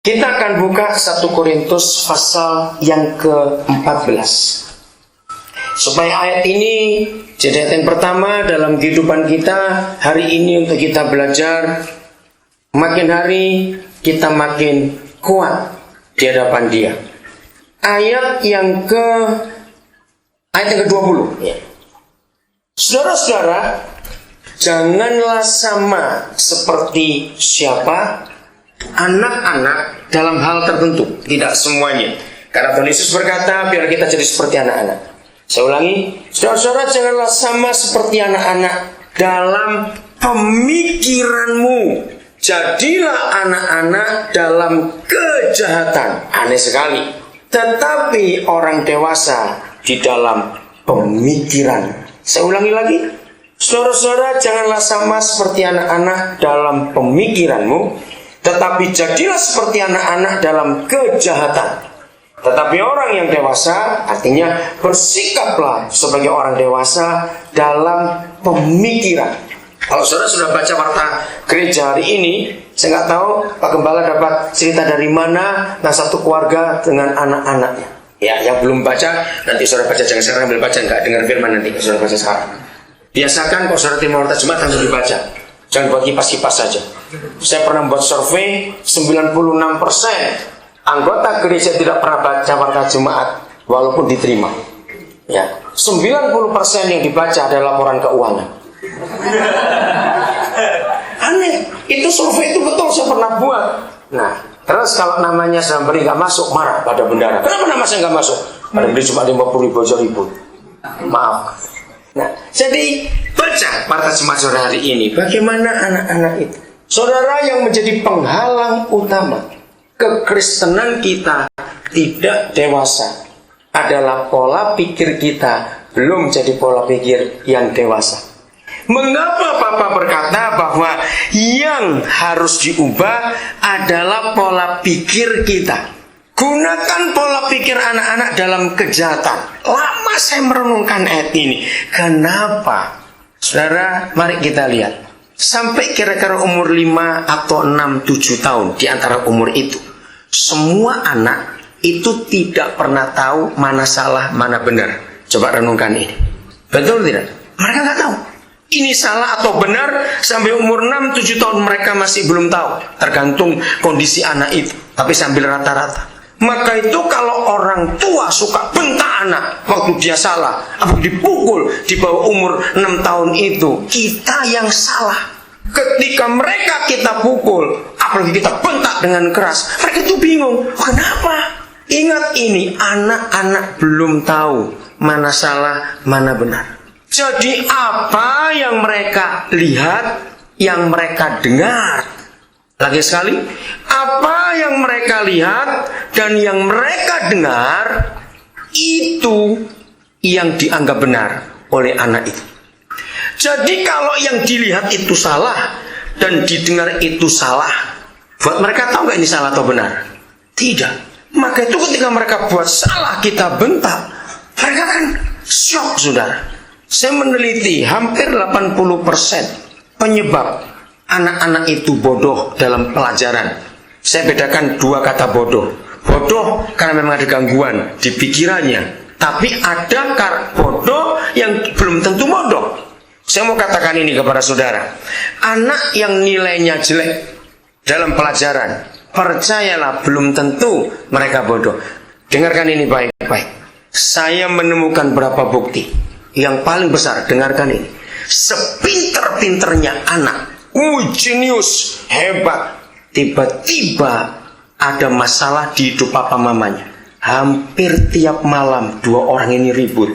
Kita akan buka 1 Korintus pasal yang ke-14. Supaya ayat ini jadi ayat yang pertama dalam kehidupan kita hari ini untuk kita belajar. Makin hari kita makin kuat di hadapan Dia. Ayat yang ke-20. Ya. Saudara-saudara, janganlah sama seperti siapa? Anak-anak dalam hal tertentu, tidak semuanya. Karena Tuhan Yesus berkata, biar kita jadi seperti anak-anak. Saya ulangi, saudara-saudara, janganlah sama seperti anak-anak dalam pemikiranmu. Jadilah anak-anak dalam kejahatan. Aneh sekali. Tetapi orang dewasa di dalam pemikiran. Saya ulangi lagi, saudara-saudara, janganlah sama seperti anak-anak dalam pemikiranmu, tetapi jadilah seperti anak-anak dalam kejahatan. Tetapi orang yang dewasa, artinya bersikaplah sebagai orang dewasa dalam pemikiran. Kalau saudara sudah baca warta gereja hari ini, saya nggak tahu Pak Gembala dapat cerita dari mana tentang satu keluarga dengan anak-anaknya. Ya, yang belum baca, nanti saudara baca, jangan sekarang ambil baca, nggak dengar firman nanti saudara baca sekarang. Biasakan kalau saudara terima warta Jumat langsung dibaca. Jangan buat kipas-kipas saja. Saya pernah membuat survei, 96% anggota gereja tidak pernah baca warta Jumat walaupun diterima. Ya, 90% yang dibaca adalah laporan keuangan. Aneh, itu survei itu betul saya pernah buat. Nah, terus kalau namanya Samberi nggak masuk, marah pada bendara. Kenapa nama saya nggak masuk? Pada beli cuma 50.000 aja ribut. Maaf. Nah, jadi baca warta Jumat saudara hari ini. Bagaimana anak-anak itu? Saudara, yang menjadi penghalang utama kekristenan kita tidak dewasa adalah pola pikir kita belum jadi pola pikir yang dewasa. Mengapa Papa berkata bahwa yang harus diubah adalah pola pikir kita? Gunakan pola pikir anak-anak dalam kejahatan. Lama saya merenungkan ayat ini. Kenapa? Saudara, mari kita lihat. Sampai kira-kira umur 5 atau 6, 7 tahun, di antara umur itu, semua anak itu tidak pernah tahu mana salah, mana benar. Coba renungkan ini. Betul tidak? Mereka nggak tahu. Ini salah atau benar sampai umur 6-7 tahun mereka masih belum tahu. Tergantung kondisi anak itu. Tapi sambil rata-rata. Maka itu kalau orang tua suka bentak anak waktu dia salah, atau dipukul di bawah umur 6 tahun itu, kita yang salah. Ketika mereka kita pukul, apalagi kita bentak dengan keras, mereka itu bingung. Kenapa? Ingat ini, anak-anak belum tahu mana salah, mana benar. Jadi apa yang mereka lihat, yang mereka dengar. Lagi sekali, apa yang mereka lihat dan yang mereka dengar, itu yang dianggap benar oleh anak itu. Jadi kalau yang dilihat itu salah dan didengar itu salah, buat mereka tahu nggak ini salah atau benar? Tidak. Maka itu ketika mereka buat salah, kita bentak, mereka kan syok, saudara. Saya meneliti hampir 80% penyebab anak-anak itu bodoh dalam pelajaran. Saya bedakan 2 kata bodoh. Bodoh karena memang ada gangguan di pikirannya. Tapi ada bodoh yang belum tentu bodoh. Saya mau katakan ini kepada saudara. Anak yang nilainya jelek dalam pelajaran, percayalah belum tentu mereka bodoh. Dengarkan ini baik-baik. Saya menemukan berapa bukti. Yang paling besar, dengarkan ini. Sepinter-pinternya anak, jenius, hebat, tiba-tiba ada masalah di hidup papa mamanya. Hampir tiap malam 2 orang ini ribut.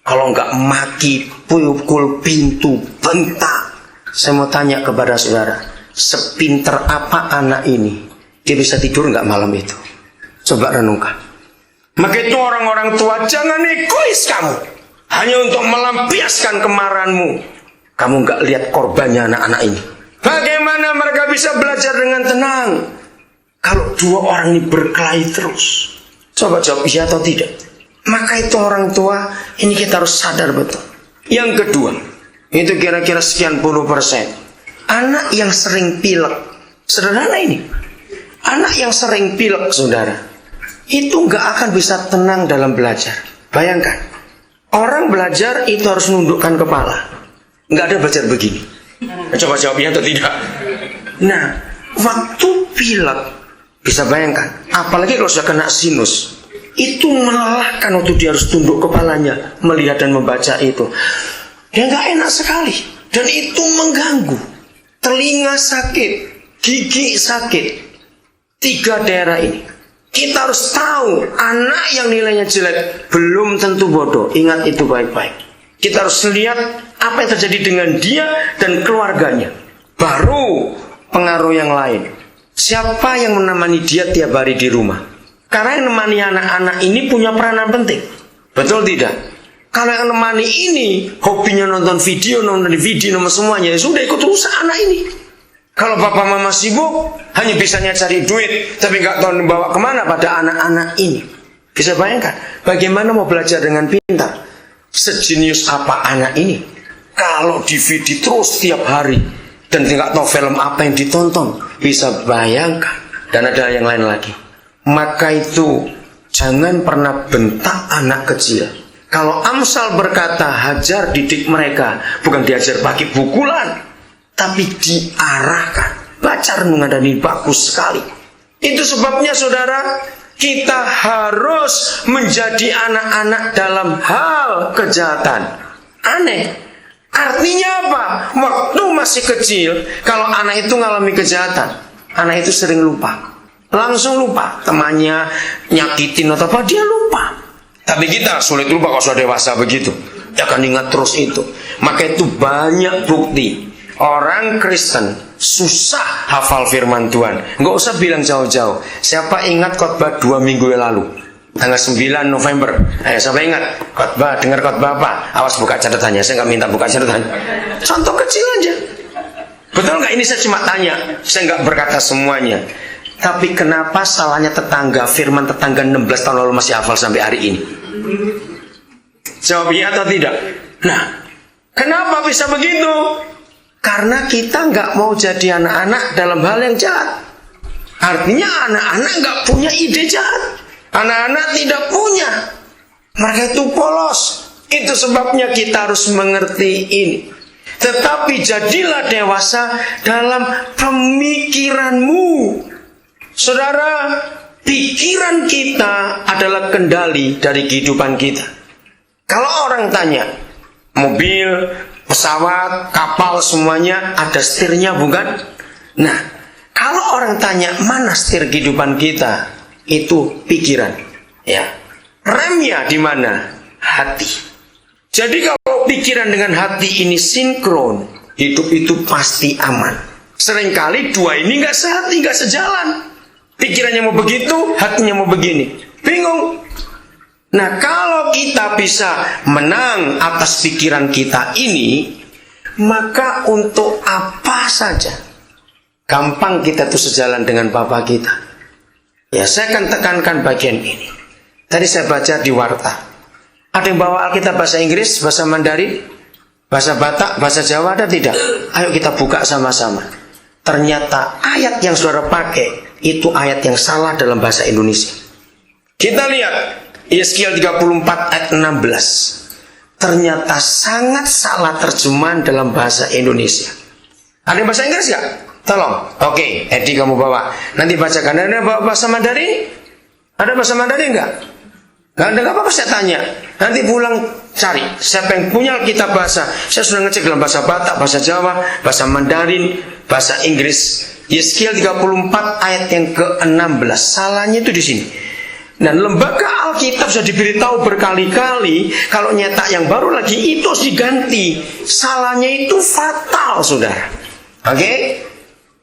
Kalau enggak maki, pukul pintu, bentak. Saya mau tanya kepada saudara, sepinter apa anak ini? Dia bisa tidur enggak malam itu? Coba renungkan. Maka itu orang-orang tua, jangan egois kamu. Hanya untuk melampiaskan kemarahanmu. Kamu enggak lihat korbannya anak-anak ini. Bagaimana mereka bisa belajar dengan tenang kalau 2 orang ini berkelahi terus? Coba jawab iya atau tidak. Maka itu orang tua, ini kita harus sadar betul. Yang kedua, itu kira-kira sekian puluh %. Anak yang sering pilek. Sederhana ini. Anak yang sering pilek, saudara, itu nggak akan bisa tenang dalam belajar. Bayangkan, orang belajar itu harus nundukkan kepala. Nggak ada belajar begini. Coba jawabnya atau tidak? Nah, waktu pilek, bisa bayangkan, apalagi kalau sudah kena sinus, itu melelahkan waktu dia harus tunduk kepalanya melihat dan membaca itu. Dia nggak enak sekali, dan itu mengganggu. Telinga sakit, gigi sakit, 3 daerah ini. Kita harus tahu, anak yang nilainya jelek belum tentu bodoh. Ingat itu baik-baik. Kita harus lihat apa yang terjadi dengan dia dan keluarganya. Baru pengaruh yang lain. Siapa yang menemani dia tiap hari di rumah? Karena yang menemani anak-anak ini punya peranan penting. Betul tidak? Kalau yang menemani ini hobinya nonton video nomor semuanya, ya sudah ikut rusak anak ini. Kalau bapak mama sibuk, hanya bisanya cari duit, tapi nggak tahu membawa kemana pada anak-anak ini. Bisa bayangkan, bagaimana mau belajar dengan pintar? Sejenius apa anak ini? Kalau DVD terus tiap hari, dan nggak tahu film apa yang ditonton, bisa bayangkan. Dan ada yang lain lagi. Maka itu, jangan pernah bentak anak kecil. Kalau Amsal berkata, hajar didik mereka, bukan diajar pakai pukulan, tapi diarahkan. Baca renungan dan ini bagus sekali. Itu sebabnya saudara, kita harus menjadi anak-anak dalam hal kejahatan. Aneh. Artinya apa? Waktu masih kecil, kalau anak itu mengalami kejahatan, anak itu sering lupa. Langsung lupa. Temannya nyakitin atau apa, dia lupa. Tapi kita sulit lupa kalau sudah dewasa begitu. Dia akan ingat terus itu. Maka itu banyak bukti. Orang Kristen susah hafal firman Tuhan. Nggak usah bilang jauh-jauh. Siapa ingat khotbah 2 minggu yang lalu? Tanggal 9 November. Siapa ingat? Khotbah, dengar khotbah apa? Awas buka catatannya. Saya nggak minta buka catatan. Contoh kecil aja. Betul nggak? Ini saya cuma tanya. Saya nggak berkata semuanya. Tapi kenapa salahnya tetangga, firman tetangga 16 tahun lalu masih hafal sampai hari ini? Jawabnya atau tidak? Nah, kenapa bisa begitu? Karena kita nggak mau jadi anak-anak dalam hal yang jahat. Artinya anak-anak nggak punya ide jahat. Anak-anak tidak punya. Mereka itu polos. Itu sebabnya kita harus mengerti ini. Tetapi jadilah dewasa dalam pemikiranmu. Saudara, pikiran kita adalah kendali dari kehidupan kita. Kalau orang tanya, mobil, pesawat, kapal semuanya ada setirnya bukan? Nah, kalau orang tanya mana setir kehidupan kita, itu pikiran. Ya, remnya di mana? Hati. Jadi kalau pikiran dengan hati ini sinkron, hidup itu pasti aman. Seringkali dua ini nggak sehati, nggak sejalan. Pikirannya mau begitu, hatinya mau begini. Bingung. Nah, kalau kita bisa menang atas pikiran kita ini, maka untuk apa saja gampang kita tuh sejalan dengan Bapa kita. Ya, saya akan tekankan bagian ini. Tadi saya baca di warta. Ada yang bawa Alkitab bahasa Inggris, bahasa Mandarin, bahasa Batak, bahasa Jawa, ada tidak? Ayo kita buka sama-sama. Ternyata ayat yang saudara pakai itu ayat yang salah dalam bahasa Indonesia. Kita lihat Yeskiel 34 ayat 16. Ternyata sangat salah terjemahan dalam bahasa Indonesia. Ada bahasa Inggris gak? Tolong. Oke, Edi kamu bawa. Nanti bacakan. Ada bawa bahasa Mandarin? Ada bahasa Mandarin gak? Gak ada apa-apa saya tanya. Nanti pulang cari. Siapa yang punya kitab bahasa? Saya sudah ngecek dalam bahasa Batak, bahasa Jawa, bahasa Mandarin, bahasa Inggris. Yeskiel 34 ayat yang ke-16. Salahnya itu di sini. Dan lembaga Alkitab sudah diberitahu berkali-kali kalau nyetak yang baru lagi itu harus diganti. Salahnya itu fatal, saudara. Oke?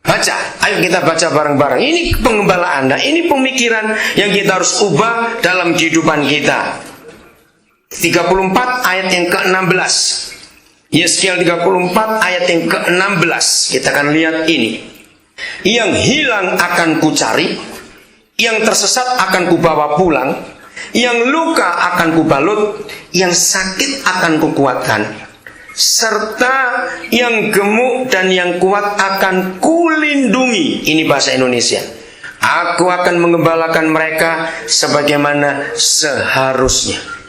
Baca. Ayo kita baca bareng-bareng. Ini pengembalaan. Nah, ini pemikiran yang kita harus ubah dalam kehidupan kita. 34 ayat yang ke-16. Yeskiel 34 ayat yang ke-16. Kita akan lihat ini. Yang hilang akan kucari, yang tersesat akan kubawa pulang, yang luka akan kubalut, yang sakit akan kukuatkan, serta yang gemuk dan yang kuat akan kulindungi. Ini bahasa Indonesia. Aku akan mengembalakan mereka sebagaimana seharusnya.